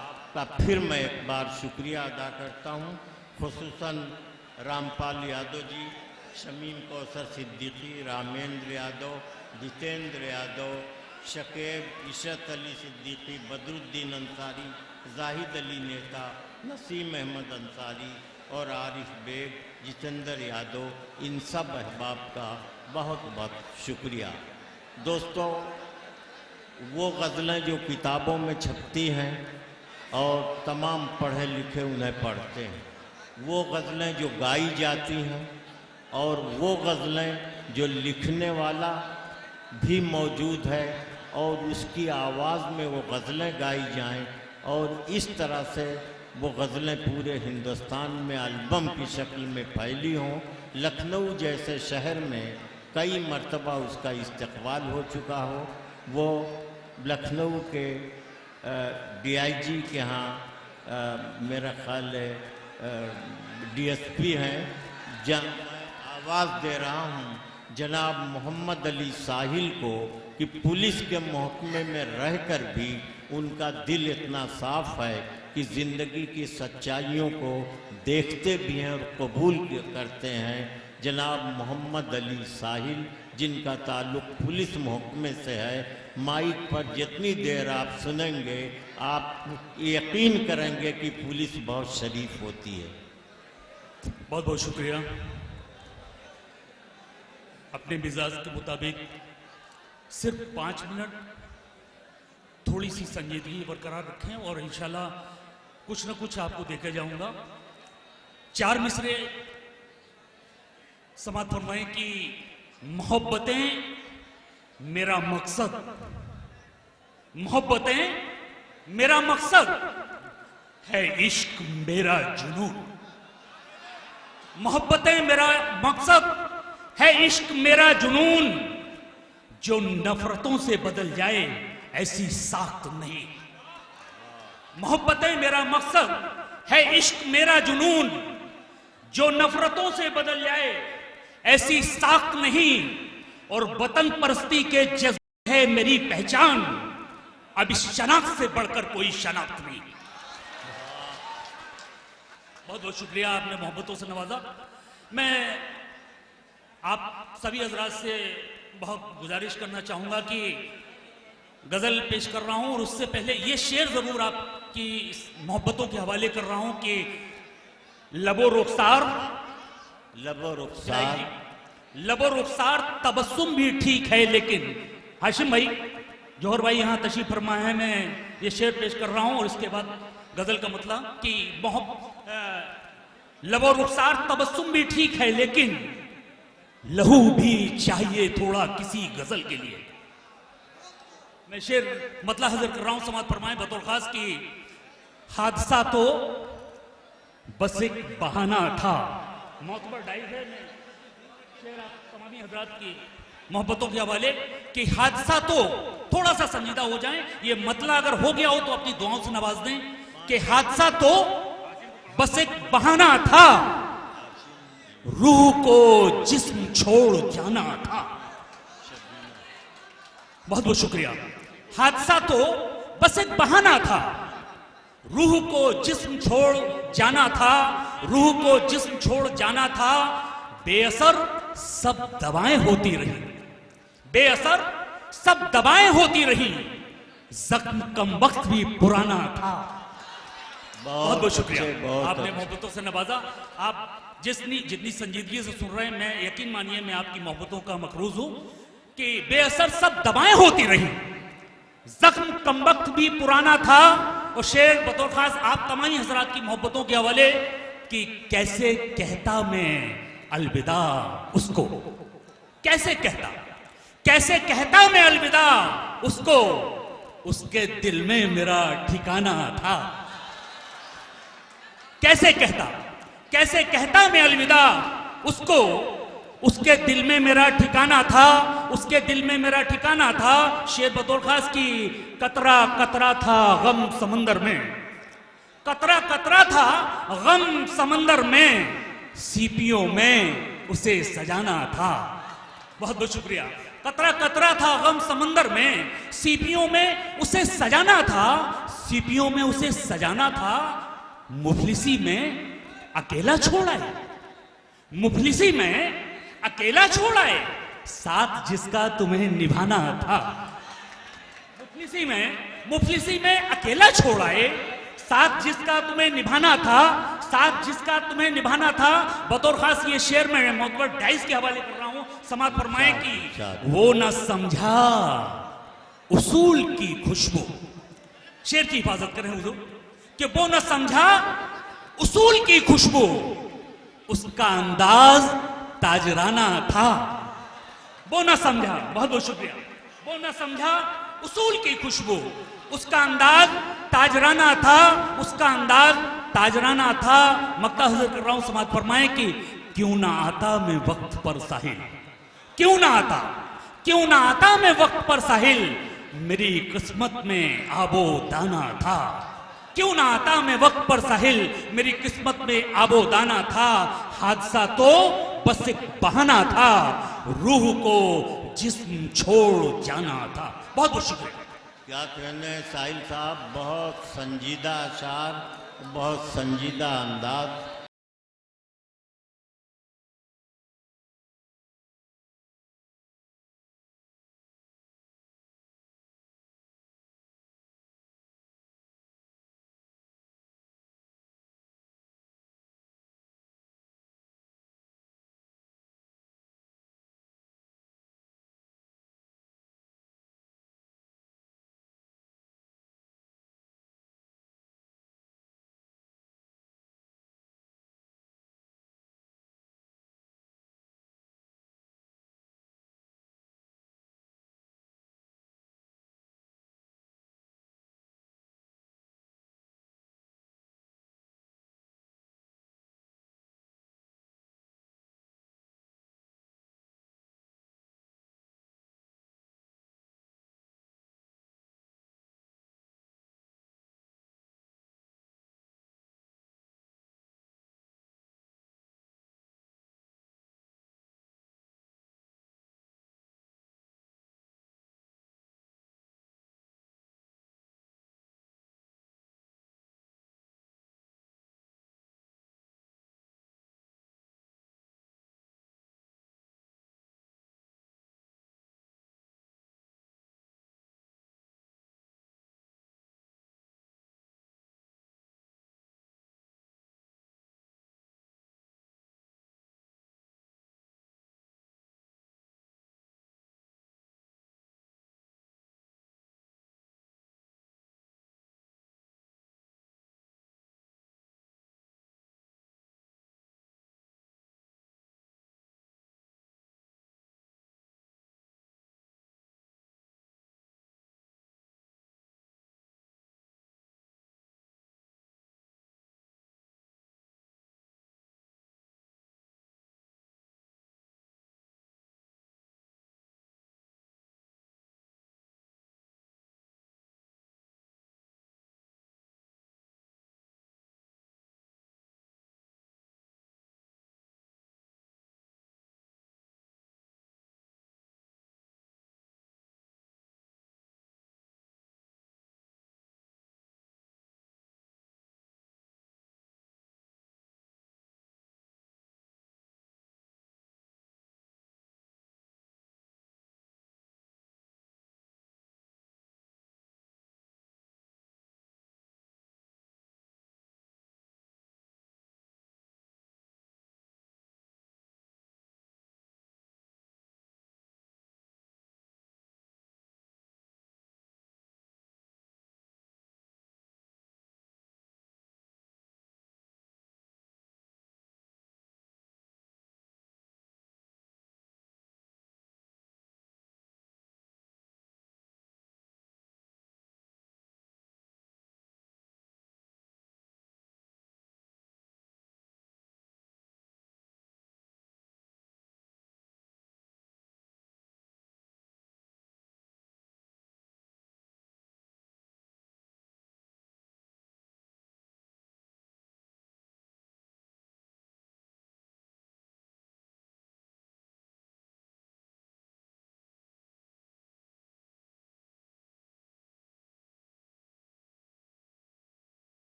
आपका फिर मैं एक बार शुक्रिया अदा करता हूँ, खुसूसन रामपाल यादव जी, शमीम कौसर सिद्दीकी, रामेंद्र यादव, जितेंद्र यादव, शकेब, इशरत अली सिद्दीकी, बदरुद्दीन अंसारी, जाहिद अली नेता, नसीम अहमद अंसारी और आरिफ बेग, जितेंद्र यादव, इन सब अहबाब का बहुत बहुत शुक्रिया। दोस्तों, वो गज़लें जो किताबों में छपती हैं और तमाम पढ़े लिखे उन्हें पढ़ते हैं, वो गज़लें जो गाई जाती हैं और वो गज़लें जो लिखने वाला भी मौजूद है और उसकी आवाज़ में वो गज़लें गाई जाएं और इस तरह से वो गज़लें पूरे हिंदुस्तान में एल्बम की शक्ल में फैली हों। लखनऊ जैसे शहर में कई मर्तबा उसका इस्तक़बाल हो चुका हो। वो लखनऊ के डीआईजी के यहाँ मेरा ख्याल है डीएसपी हैं, जहाँ आवाज़ दे रहा हूँ जनाब मोहम्मद अली साहिल को कि पुलिस के महकमे में रहकर भी उनका दिल इतना साफ़ है कि ज़िंदगी की सच्चाइयों को देखते भी हैं और कबूल करते हैं। जनाब मोहम्मद अली साहिल, जिनका ताल्लुक़ पुलिस महकमे से है, माइक पर जितनी देर आप सुनेंगे आप यकीन करेंगे कि पुलिस बहुत शरीफ होती है। बहुत बहुत शुक्रिया। अपने मिजाज के मुताबिक सिर्फ 5 मिनट थोड़ी सी संजीदगी बरकरार रखें और इंशाल्लाह कुछ न कुछ आपको देके जाऊंगा। 4 मिसरे समाप्त फरमाएं कि मोहब्बतें मेरा मकसद, मोहब्बतें मेरा मकसद है, इश्क मेरा जुनून। मोहब्बतें मेरा मकसद है, इश्क मेरा जुनून। जो नफरतों से बदल जाए ऐसी साख्त नहीं। मोहब्बतें मेरा मकसद है, इश्क मेरा जुनून। जो नफरतों से बदल जाए ऐसी साख्त नहीं। और वतन परस्ती के जज्बे है मेरी पहचान। अब इस शनाख्त से बढ़कर कोई शनाख्त नहीं। बहुत बहुत शुक्रिया, आपने मोहब्बतों से नवाजा। मैं आप सभी हजरात से बहुत गुजारिश करना चाहूंगा कि गजल पेश कर रहा हूं और उससे पहले ये शेर जरूर आपकी मोहब्बतों के हवाले कर रहा हूं कि लबो रुखसार, लबो रुखसार, लबो रुखसार तबस्सुम भी ठीक है, लेकिन हाशिम भाई, जौहर भाई यहाँ तशरीफ फरमाए हैं, मैं ये शेर पेश कर रहा हूँ और इसके बाद गजल का मतलब कि लबो रुखसार तबस्सुम भी ठीक है, लेकिन लहू भी चाहिए थोड़ा किसी गजल के लिए। मैं शेर मतलब हजर कर रहा हूं, समाज फरमाए बतौर खास की हादसा तो बस एक बहाना था। मोतबर डाइव है, मैं शेर आप तमामी हजरात की मोहब्बतों के हवाले कि हादसा तो थोड़ा सा संजीदा हो जाए। ये मतलब अगर हो गया हो तो अपनी दुआओं से नवाज दें कि हादसा तो बस एक बहाना था, रूह को जिस्म छोड़ जाना था। बहुत बहुत शुक्रिया। हादसा तो बस एक बहाना था, रूह को जिस्म छोड़ जाना था, रूह को जिस्म छोड़ जाना था। बेअसर सब दवाएं होती रही, बेअसर सब दवाएं होती रही, जख्म कम वक्त भी पुराना था। बहुत बहुत शुक्रिया, आपने मोहब्बतों से नवाजा। आप जितनी संजीदगी से सुन रहे हैं, मैं यकीन मानिए मैं आपकी मोहब्बतों का मखरूज हूं कि बेअसर सब दवाएं होती रही, जख्म कम वक्त भी पुराना था। और शेर बतौर खास आप तमाम हजरात की मोहब्बतों के हवाले कि कैसे कहता मैं अलविदा उसको, कैसे कहता मैं अलविदा उसको, उसके दिल में मेरा ठिकाना था। कैसे कहता मैं अलविदा उसको, उसके दिल में मेरा ठिकाना था, उसके दिल में मेरा ठिकाना था। शेर बतौर खास की कतरा कतरा था गम समंदर में, कतरा कतरा था गम समंदर में, सीपियों में उसे सजाना था। बहुत बहुत शुक्रिया। कतरा कतरा था गम समंदर में, सीपियों में उसे सजाना था, सीपियों में उसे सजाना था, मुफलिसी में अकेला छोड़ आए, मुफलिसी में अकेला छोड़ आए, साथ जिसका तुम्हें निभाना था। मुफलिसी में अकेला छोड़ आए, साथ जिसका तुम्हें निभाना था, साथ जिसका तुम्हें निभाना था। बतौर खास ये शेर में मोहतबर डाइस के हवाले कर रहा हूं, समाज फरमाए कि वो न समझा उसूल की खुशबू, शेर की हिफाजत करें हुजूर, कि वो न समझा उसूल की खुशबू, उसका अंदाज ताजराना था। वो न समझा, बहुत बहुत शुक्रिया, वो न समझा उसूल की खुशबू, उसका अंदाज ताजराना था, उसका अंदाज ताजराना था। मक्का हजर कर रहा हूं, समाज फरमाए कि क्यों ना आता मैं वक्त पर साहिल, क्यों ना आता, क्यों ना आता मैं वक्त पर साहिल, मेरी किस्मत में आबो दाना था। क्यों ना आता मैं वक्त पर साहिल, मेरी किस्मत में आबो दाना था। हादसा तो बस एक बहाना था, रूह को जिस्म छोड़ जाना था। बहुत बहुत शुक्रिया। क्या कहने साहिल साहब, बहुत संजीदा अशार, बहुत संजीदा अंदाज।